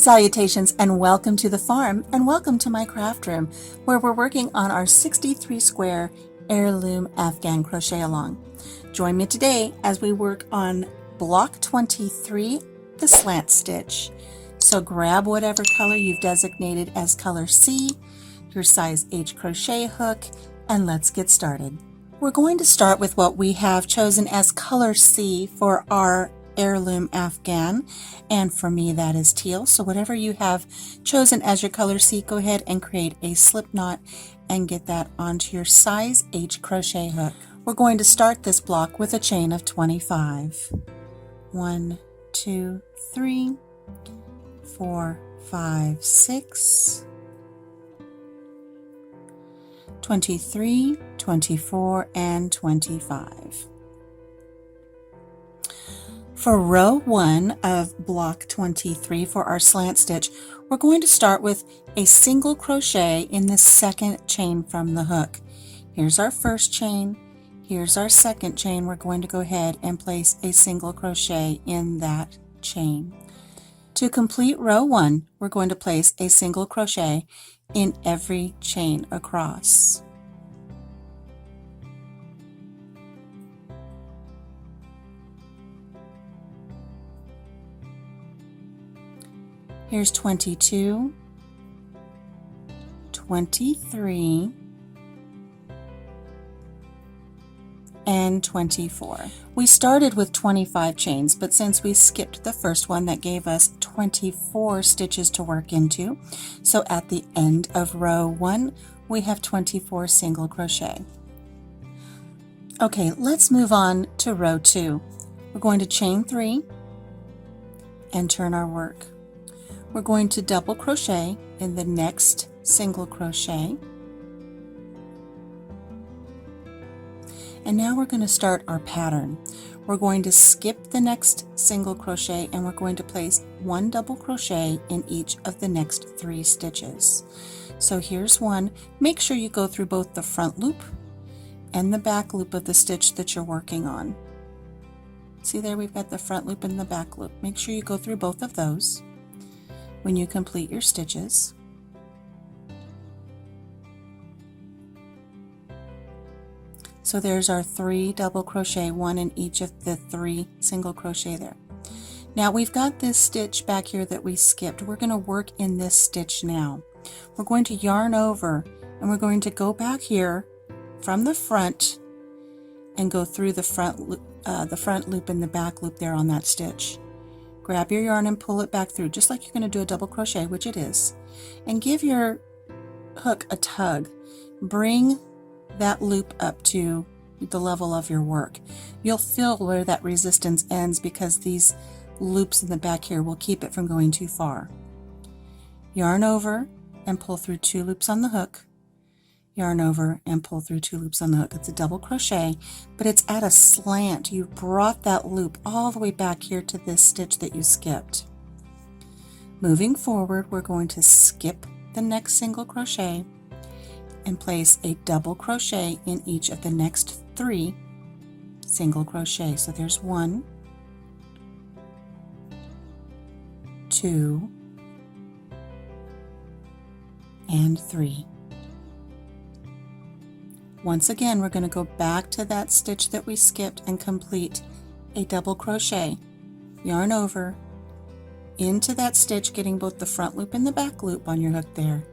Salutations and welcome to the farm and welcome to my craft room where we're working on our 63 square heirloom Afghan crochet along. Join me today as we work on block 23, the slant stitch. So grab whatever color you've designated as color C, your size H crochet hook, and let's get started. We're going to start with what we have chosen as color C for our heirloom Afghan, and for me that is teal. So whatever you have chosen as your color C, go ahead and create a slip knot and get that onto your size H crochet hook. We're going to start this block with a chain of 25. 1, 2, 3, 4, 5, 6, 23, 24, and 25. For row 1 of block 23 for our slant stitch, we're going to start with a single crochet in the second chain from the hook. Here's our first chain, here's our second chain. We're going to go ahead and place a single crochet in that chain. To complete row 1, we're going to place a single crochet in every chain across. Here's 22, 23, and 24. We started with 25 chains, but since we skipped the first one, that gave us 24 stitches to work into. So at the end of row 1, we have 24 single crochet. Okay, let's move on to row 2. We're going to chain 3 and turn our work. We're going to double crochet in the next single crochet. And now we're going to start our pattern. We're going to skip the next single crochet and we're going to place 1 double crochet in each of the next 3 stitches. So here's one. Make sure you go through both the front loop and the back loop of the stitch that you're working on. See there, we've got the front loop and the back loop. Make sure you go through both of those when you complete your stitches. So there's our 3 double crochet, 1 in each of the 3 single crochet there. Now we've got this stitch back here that we skipped. We're going to work in this stitch now. We're going to yarn over and we're going to go back here from the front and go through the front loop and the back loop there on that stitch. Grab your yarn and pull it back through, just like you're going to do a double crochet, which it is, and give your hook a tug. Bring that loop up to the level of your work. You'll feel where that resistance ends because these loops in the back here will keep it from going too far. Yarn over and pull through 2 loops on the hook. Yarn over and pull through 2 loops on the hook. It's a double crochet, but it's at a slant. You brought that loop all the way back here to this stitch that you skipped. Moving forward, we're going to skip the next single crochet and place a double crochet in each of the next 3 single crochet. So there's 1, 2, and 3. Once again, we're going to go back to that stitch that we skipped and complete a double crochet. Yarn over into that stitch, getting both the front loop and the back loop on your hook there.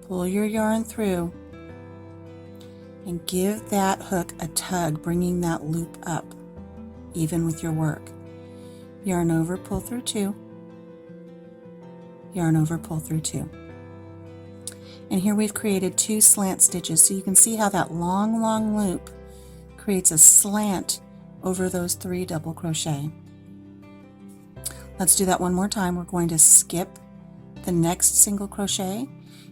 Pull your yarn through and give that hook a tug, bringing that loop up even with your work. Yarn over, pull through 2. Yarn over, pull through 2. And here we've created 2 slant stitches, so you can see how that long loop creates a slant over those 3 double crochet. Let's do that one more time. We're going to skip the next single crochet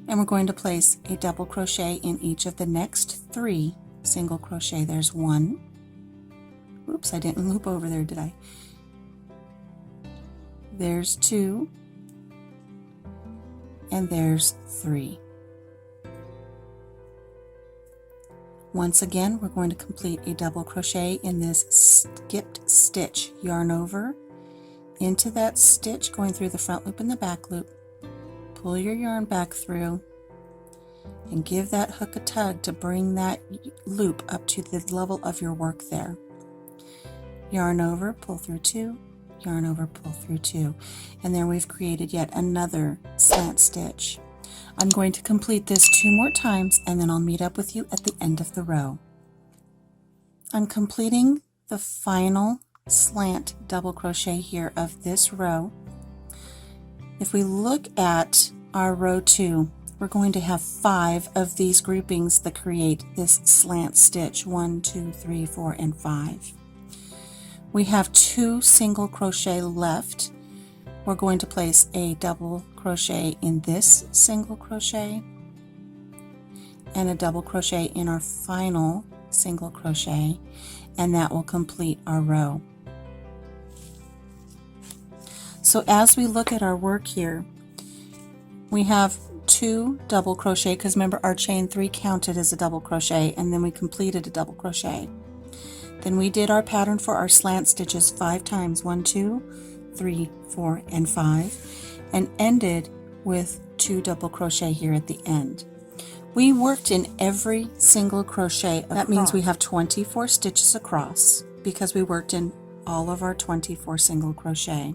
and we're going to place a double crochet in each of the next 3 single crochet. There's 1. Oops, I didn't loop over there, did I? There's 2. And there's 3. Once again, we're going to complete a double crochet in this skipped stitch. Yarn over into that stitch going through the front loop and the back loop, pull your yarn back through, and give that hook a tug to bring that loop up to the level of your work there. Yarn over, pull through 2, yarn over, pull through 2, and there we've created yet another slant stitch. I'm going to complete this 2 more times and then I'll meet up with you at the end of the row. I'm completing the final slant double crochet here of this row. If we look at our row 2, we're going to have 5 of these groupings that create this slant stitch. 1, 2, 3, 4, and 5. We have 2 single crochet left. We're going to place a double crochet in this single crochet and a double crochet in our final single crochet, and that will complete our row. So as we look at our work here, we have 2 double crochet, because remember our chain 3 counted as a double crochet, and then we completed a double crochet. Then we did our pattern for our slant stitches 5 times, 1, 2, 3, 4, and 5, and ended with 2 double crochet here at the end. We worked in every single crochet across. That means we have 24 stitches across because we worked in all of our 24 single crochet.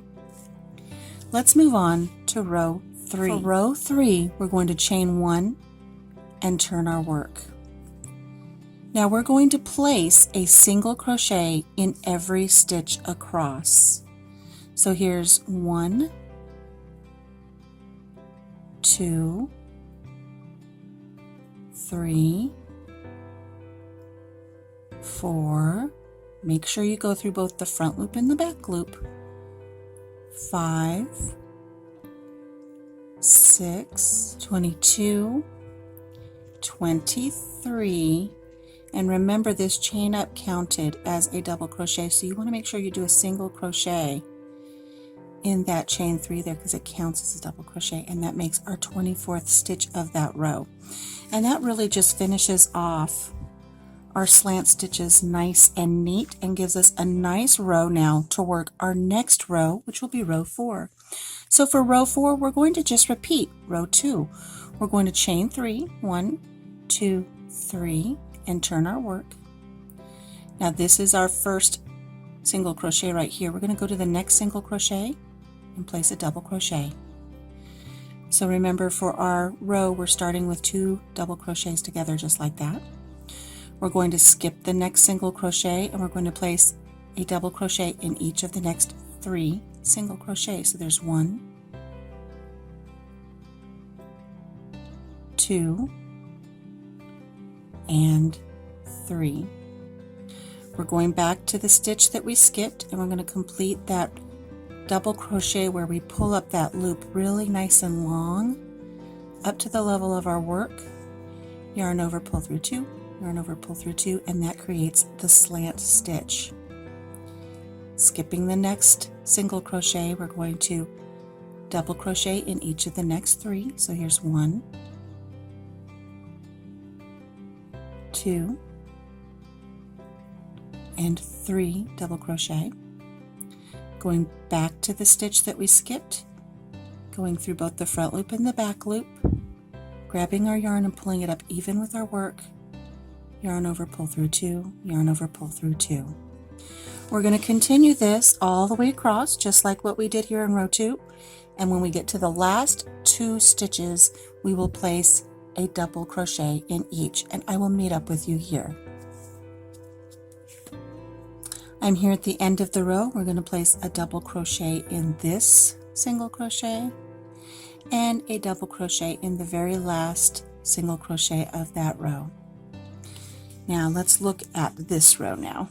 Let's move on to row 3. For row 3, we're going to chain 1 and turn our work. Now we're going to place a single crochet in every stitch across. So here's 1, 2, 3, 4. Make sure you go through both the front loop and the back loop. 5, 6, 22, 23, and remember this chain up counted as a double crochet, so you want to make sure you do a single crochet in that chain 3 there because it counts as a double crochet, and that makes our 24th stitch of that row. And that really just finishes off our slant stitches nice and neat and gives us a nice row now to work our next row, which will be row 4. So for row 4, we're going to just repeat row 2. We're going to chain 3, 1, 2, 3, and turn our work. Now this is our first single crochet right here. We're going to go to the next single crochet and place a double crochet. So remember, for our row, we're starting with 2 double crochets together just like that. We're going to skip the next single crochet and we're going to place a double crochet in each of the next 3 single crochets. So there's 1, 2, and 3. We're going back to the stitch that we skipped and we're going to complete that double crochet where we pull up that loop really nice and long up to the level of our work. Yarn over, pull through 2, yarn over, pull through 2, and that creates the slant stitch. Skipping the next single crochet, we're going to double crochet in each of the next 3. So here's 1, 2, and 3 double crochet. Going back to the stitch that we skipped, going through both the front loop and the back loop, grabbing our yarn and pulling it up even with our work. Yarn over, pull through 2, yarn over, pull through 2. We're going to continue this all the way across, just like what we did here in row 2. And when we get to the last 2 stitches, we will place a double crochet in each, and I will meet up with you here. I'm here at the end of the row. We're going to place a double crochet in this single crochet and a double crochet in the very last single crochet of that row. Now let's look at this row now.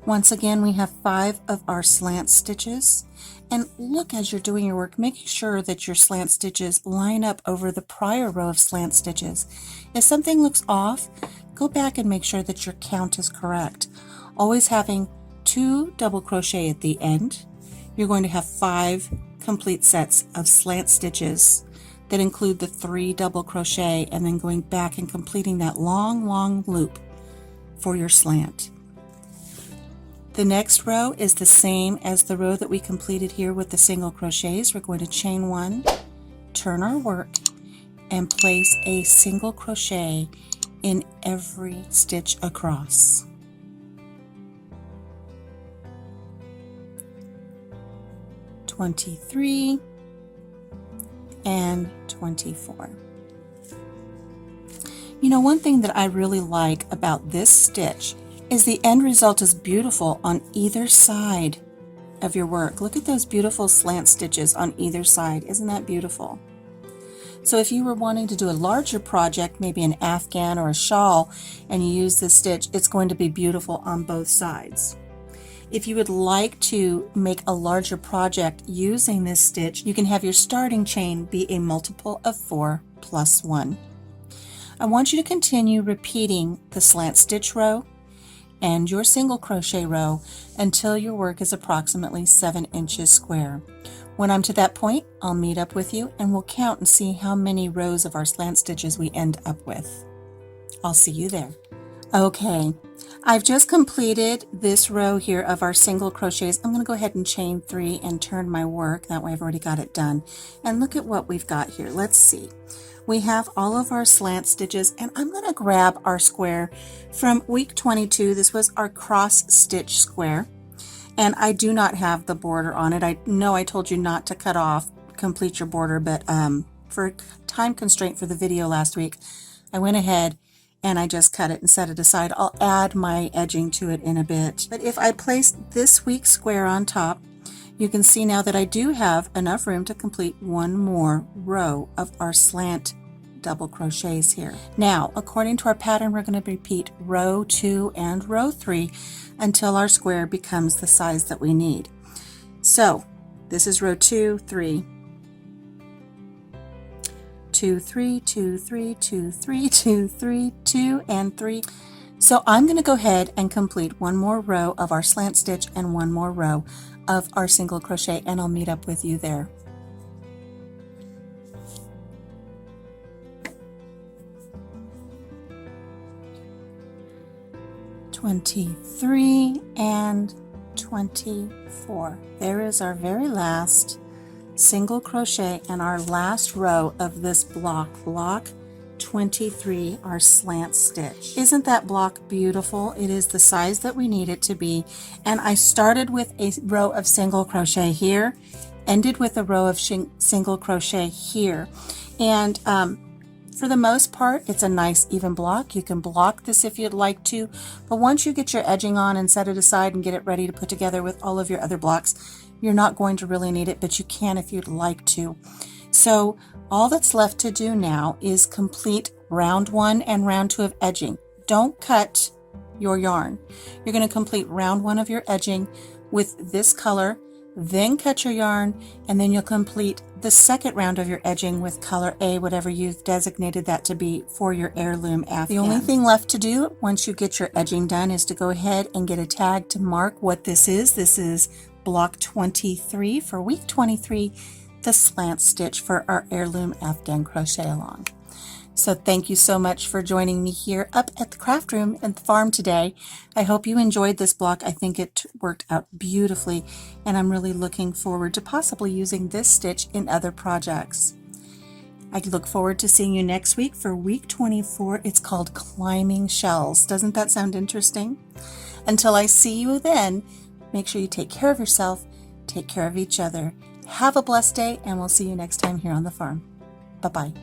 Once again, we have 5 of our slant stitches, and look as you're doing your work, making sure that your slant stitches line up over the prior row of slant stitches. If something looks off, go back and make sure that your count is correct. Always having 2 double crochet at the end, you're going to have 5 complete sets of slant stitches that include the 3 double crochet, and then going back and completing that long loop for your slant. The next row is the same as the row that we completed here with the single crochets. We're going to chain 1, turn our work, and place a single crochet in every stitch across. (23) and 24. You know, one thing that I really like about this stitch is the end result is beautiful on either side of your work. Look at those beautiful slant stitches on either side. Isn't that beautiful? So if you were wanting to do a larger project, maybe an Afghan or a shawl, and you use this stitch, it's going to be beautiful on both sides. If you would like to make a larger project using this stitch, you can have your starting chain be a multiple of 4 plus 1. I want you to continue repeating the slant stitch row and your single crochet row until your work is approximately 7 inches square. When I'm to that point, I'll meet up with you and we'll count and see how many rows of our slant stitches we end up with. I'll see you there. Okay, I've just completed this row here of our single crochets. I'm going to go ahead and chain 3 and turn my work. That way I've already got it done. And look at what we've got here. Let's see. We have all of our slant stitches, and I'm going to grab our square from week 22. This was our cross stitch square, and I do not have the border on it. I know I told you not to cut off, complete your border, but for time constraint for the video last week, I went ahead and I just cut it and set it aside. I'll add my edging to it in a bit. But if I place this week's square on top, you can see now that I do have enough room to complete one more row of our slant double crochets here. Now, according to our pattern, we're going to repeat row 2 and row 3 until our square becomes the size that we need. So this is row 2, 3, 2, 3, 2, 3, 2, 3, 2, 3, 2, and 3. So I'm going to go ahead and complete one more row of our slant stitch and one more row of our single crochet, and I'll meet up with you there. (23) and 24. There is our very last single crochet and our last row of this block 23, our slant stitch. Isn't that block beautiful? It is the size that we need it to be, and I started with a row of single crochet here, ended with a row of single crochet here, and for the most part it's a nice even block. You can block this if you'd like to, but once you get your edging on and set it aside and get it ready to put together with all of your other blocks, you're not going to really need it, but you can if you'd like to. So all that's left to do now is complete round 1 and round 2 of edging. Don't cut your yarn. You're going to complete round 1 of your edging with this color, then cut your yarn, and then you'll complete the second round of your edging with color A, whatever you've designated that to be for your heirloom Afghan. The only thing left to do once you get your edging done is to go ahead and get a tag to mark what this is. This is block 23 for week 23, the slant stitch for our heirloom Afghan crochet along. So thank you so much for joining me here up at the craft room at the farm today. I hope you enjoyed this block. I think it worked out beautifully, and I'm really looking forward to possibly using this stitch in other projects. I look forward to seeing you next week for week 24. It's called Climbing Shells. Doesn't that sound interesting? Until I see you then, make sure you take care of yourself, take care of each other. Have a blessed day, and we'll see you next time here on the farm. Bye-bye.